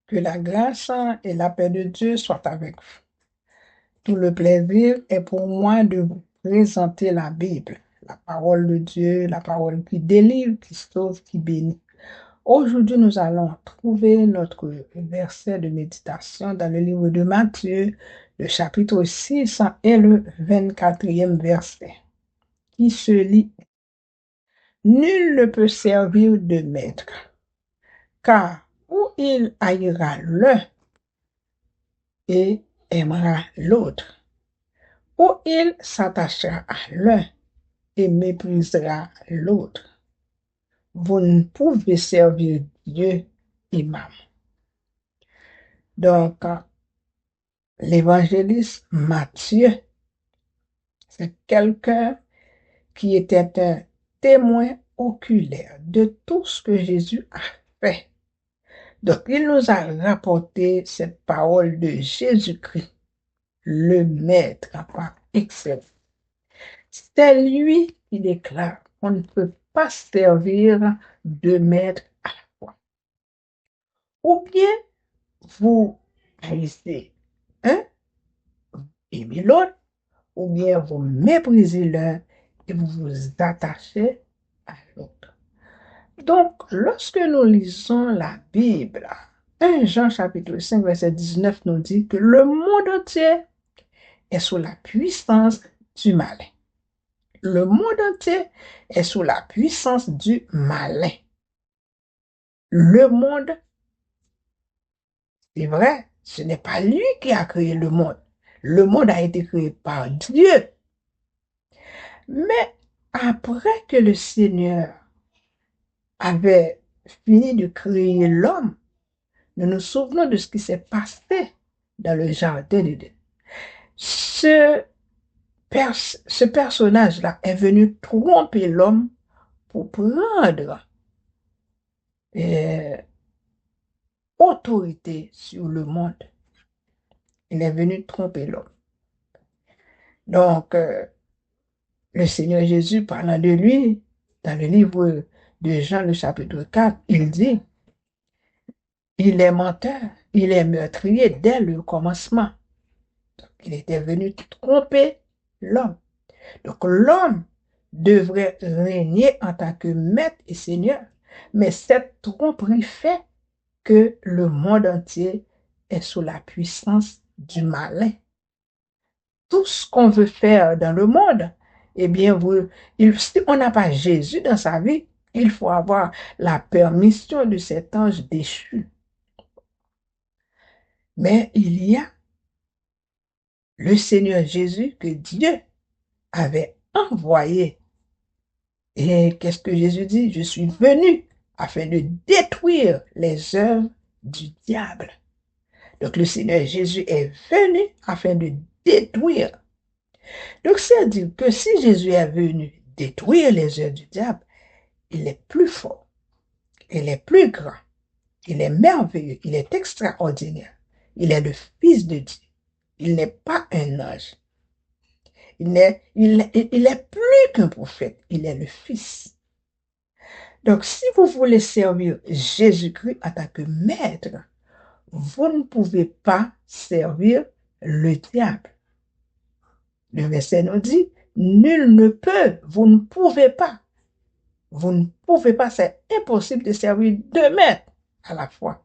Que la grâce et la paix de Dieu soient avec vous. Tout le plaisir est pour moi de vous présenter la Bible, la parole de Dieu, la parole qui délivre, qui sauve, qui bénit. Aujourd'hui, nous allons trouver notre verset de méditation dans le livre de Matthieu, le chapitre 6 et le 24e verset, qui se lit: Nul ne peut servir de maître, car ou il haïra l'un et aimera l'autre, ou il s'attachera à l'un et méprisera l'autre. Vous ne pouvez servir Dieu et maman. Donc, l'évangéliste Matthieu, c'est quelqu'un qui était un témoin oculaire de tout ce que Jésus a fait. Donc, il nous a rapporté cette parole de Jésus-Christ, le Maître par excellence. C'est lui qui déclare qu'on ne peut pas servir deux maîtres à la fois. Ou bien vous haïssez un, aimez l'autre, ou bien vous méprisez l'un et vous vous attachez à l'autre. Donc, lorsque nous lisons la Bible, 1 Jean chapitre 5, verset 19 nous dit que le monde entier est sous la puissance du malin. Le monde entier est sous la puissance du malin. Le monde, c'est vrai, ce n'est pas lui qui a créé le monde. Le monde a été créé par Dieu. Mais après que le Seigneur avait fini de créer l'homme, nous nous souvenons de ce qui s'est passé dans le jardin d'Éden. Ce personnage-là est venu tromper l'homme pour prendre autorité sur le monde. Il est venu tromper l'homme. Donc, le Seigneur Jésus, parlant de lui, dans le livre de Jean, le chapitre 4, il dit, il est menteur, il est meurtrier dès le commencement. Donc, il était venu tromper l'homme. Donc, l'homme devrait régner en tant que maître et seigneur, mais cette tromperie fait que le monde entier est sous la puissance du malin. Tout ce qu'on veut faire dans le monde, eh bien, si on n'a pas Jésus dans sa vie, il faut avoir la permission de cet ange déchu. Mais il y a le Seigneur Jésus que Dieu avait envoyé. Et qu'est-ce que Jésus dit? Je suis venu afin de détruire les œuvres du diable. Donc le Seigneur Jésus est venu afin de détruire. Donc c'est-à-dire que si Jésus est venu détruire les œuvres du diable, il est plus fort, il est plus grand, il est merveilleux, il est extraordinaire. Il est le Fils de Dieu. Il n'est pas un ange. Il est plus qu'un prophète. Il est le Fils. Donc, si vous voulez servir Jésus-Christ en tant que maître, vous ne pouvez pas servir le diable. Le verset nous dit, nul ne peut, vous ne pouvez pas. Vous ne pouvez pas, c'est impossible de servir deux maîtres à la fois.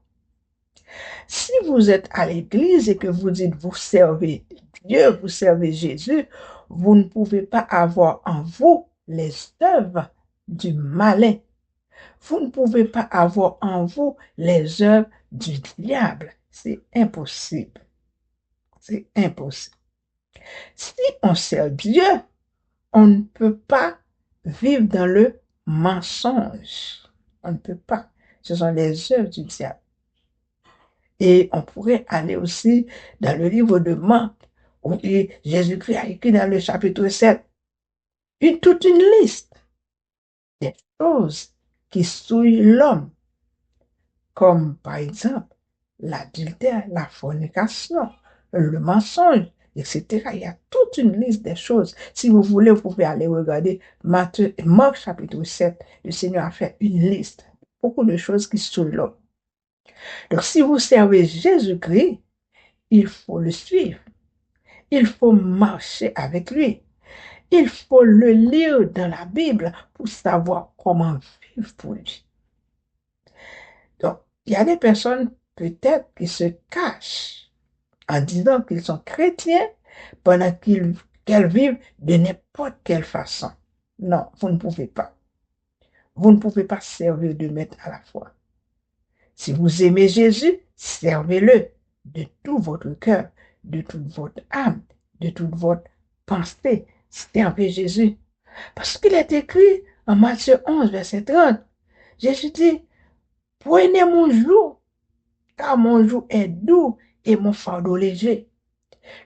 Si vous êtes à l'église et que vous dites vous servez Dieu, vous servez Jésus, vous ne pouvez pas avoir en vous les œuvres du malin. Vous ne pouvez pas avoir en vous les œuvres du diable. C'est impossible. C'est impossible. Si on sert Dieu, on ne peut pas vivre dans le mensonge. On ne peut pas. Ce sont les œuvres du diable. Et on pourrait aller aussi dans le livre de Marc, où Jésus-Christ a écrit dans le chapitre 7, toute une liste des choses qui souillent l'homme, comme par exemple l'adultère, la fornication, le mensonge, etc. Il y a toute une liste des choses. Si vous voulez, vous pouvez aller regarder Marc chapitre 7. Le Seigneur a fait une liste, beaucoup de choses qui souillent l'homme. Donc, si vous servez Jésus-Christ, il faut le suivre. Il faut marcher avec lui. Il faut le lire dans la Bible pour savoir comment vivre pour lui. Donc, il y a des personnes peut-être qui se cachent en disant qu'ils sont chrétiens pendant qu'elles vivent de n'importe quelle façon. Non, vous ne pouvez pas. Vous ne pouvez pas servir deux maîtres à la fois. Si vous aimez Jésus, servez-le de tout votre cœur, de toute votre âme, de toute votre pensée. Servez Jésus. Parce qu'il est écrit en Matthieu 11, verset 30, Jésus dit, prenez mon joug, car mon joug est doux et mon fardeau léger.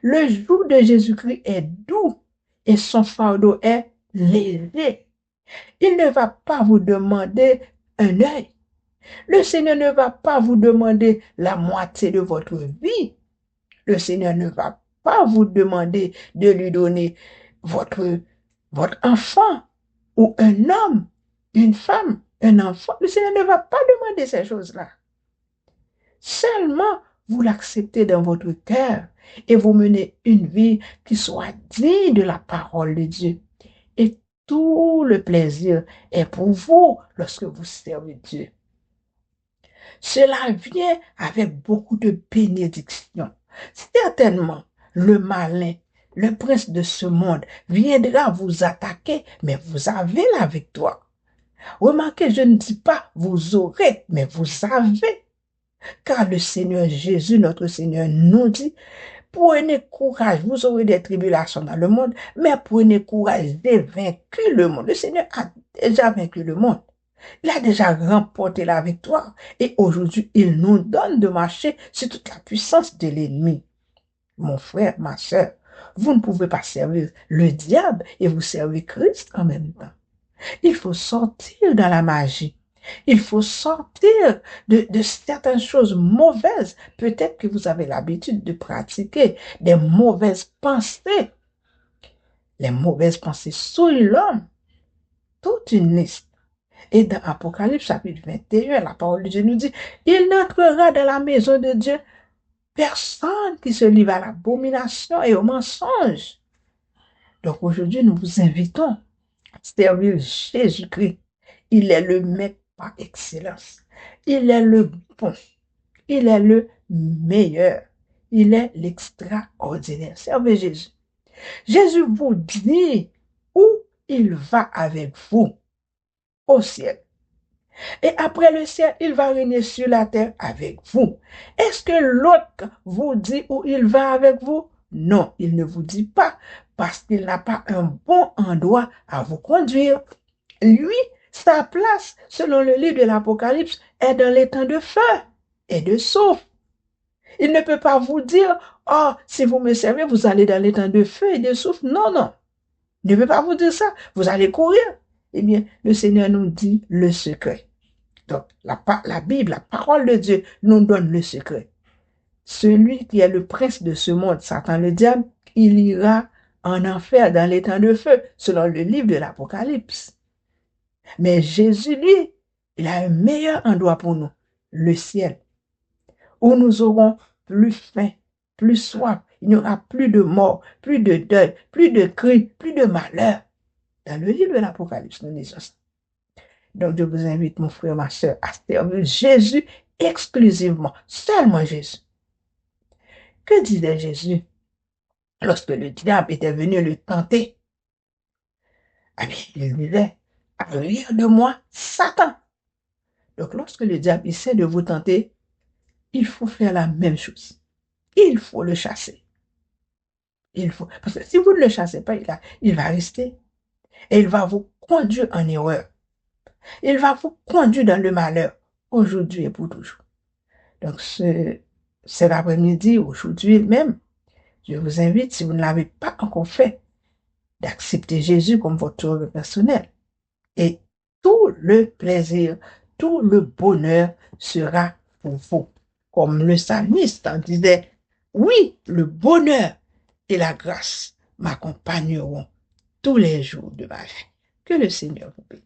Le joug de Jésus-Christ est doux et son fardeau est léger. Il ne va pas vous demander un œil. Le Seigneur ne va pas vous demander la moitié de votre vie. Le Seigneur ne va pas vous demander de lui donner votre enfant ou un homme, une femme, un enfant. Le Seigneur ne va pas demander ces choses-là. Seulement, vous l'acceptez dans votre cœur et vous menez une vie qui soit digne de la parole de Dieu. Et tout le plaisir est pour vous lorsque vous servez Dieu. Cela vient avec beaucoup de bénédictions. Certainement, le malin, le prince de ce monde, viendra vous attaquer, mais vous avez la victoire. Remarquez, je ne dis pas vous aurez, mais vous avez. Car le Seigneur Jésus, notre Seigneur, nous dit, prenez courage, vous aurez des tribulations dans le monde, mais prenez courage de vaincre le monde. Le Seigneur a déjà vaincu le monde. Il a déjà remporté la victoire et aujourd'hui, il nous donne de marcher sur toute la puissance de l'ennemi. Mon frère, ma soeur, vous ne pouvez pas servir le diable et vous servir Christ en même temps. Il faut sortir dans la magie. Il faut sortir de certaines choses mauvaises. Peut-être que vous avez l'habitude de pratiquer des mauvaises pensées. Les mauvaises pensées sur l'homme. Toute une liste. Et dans Apocalypse chapitre 21, la parole de Dieu nous dit, il n'entrera dans la maison de Dieu personne qui se livre à l'abomination et au mensonge. Donc aujourd'hui, nous vous invitons à servir Jésus-Christ. Il est le maître par excellence. Il est le bon. Il est le meilleur. Il est l'extraordinaire. Servez Jésus. Jésus vous dit où il va avec vous. Au ciel. Et après le ciel, il va régner sur la terre avec vous. Est-ce que l'autre vous dit où il va avec vous? Non, il ne vous dit pas, parce qu'il n'a pas un bon endroit à vous conduire. Lui, sa place, selon le livre de l'Apocalypse, est dans les temps de feu et de souffle. Il ne peut pas vous dire, oh, si vous me servez, vous allez dans les temps de feu et de souffle. Non, non. Il ne peut pas vous dire ça. Vous allez courir. Eh bien, le Seigneur nous dit le secret. Donc, la Bible, la parole de Dieu nous donne le secret. Celui qui est le prince de ce monde, Satan le diable, il ira en enfer dans les temps de feu, selon le livre de l'Apocalypse. Mais Jésus, lui, il a un meilleur endroit pour nous, le ciel, où nous aurons plus faim, plus soif. Il n'y aura plus de mort, plus de deuil, plus de cris, plus de malheur. Dans le livre de l'Apocalypse, nous lisons ça. Donc, je vous invite, mon frère, ma soeur, à servir Jésus exclusivement, seulement Jésus. Que disait Jésus lorsque le diable était venu le tenter? Ah bien, il disait, arrière de moi, Satan. Donc, lorsque le diable essaie de vous tenter, il faut faire la même chose. Il faut le chasser. Il faut, parce que si vous ne le chassez pas, il va rester et il va vous conduire en erreur. Il va vous conduire dans le malheur, aujourd'hui et pour toujours. Donc, cet après-midi, aujourd'hui même, je vous invite, si vous ne l'avez pas encore fait, d'accepter Jésus comme votre sauveur personnel. Et tout le plaisir, tout le bonheur sera pour vous. Comme le psalmiste en disait, oui, le bonheur et la grâce m'accompagneront tous les jours de ma vie. Que le Seigneur vous bénisse.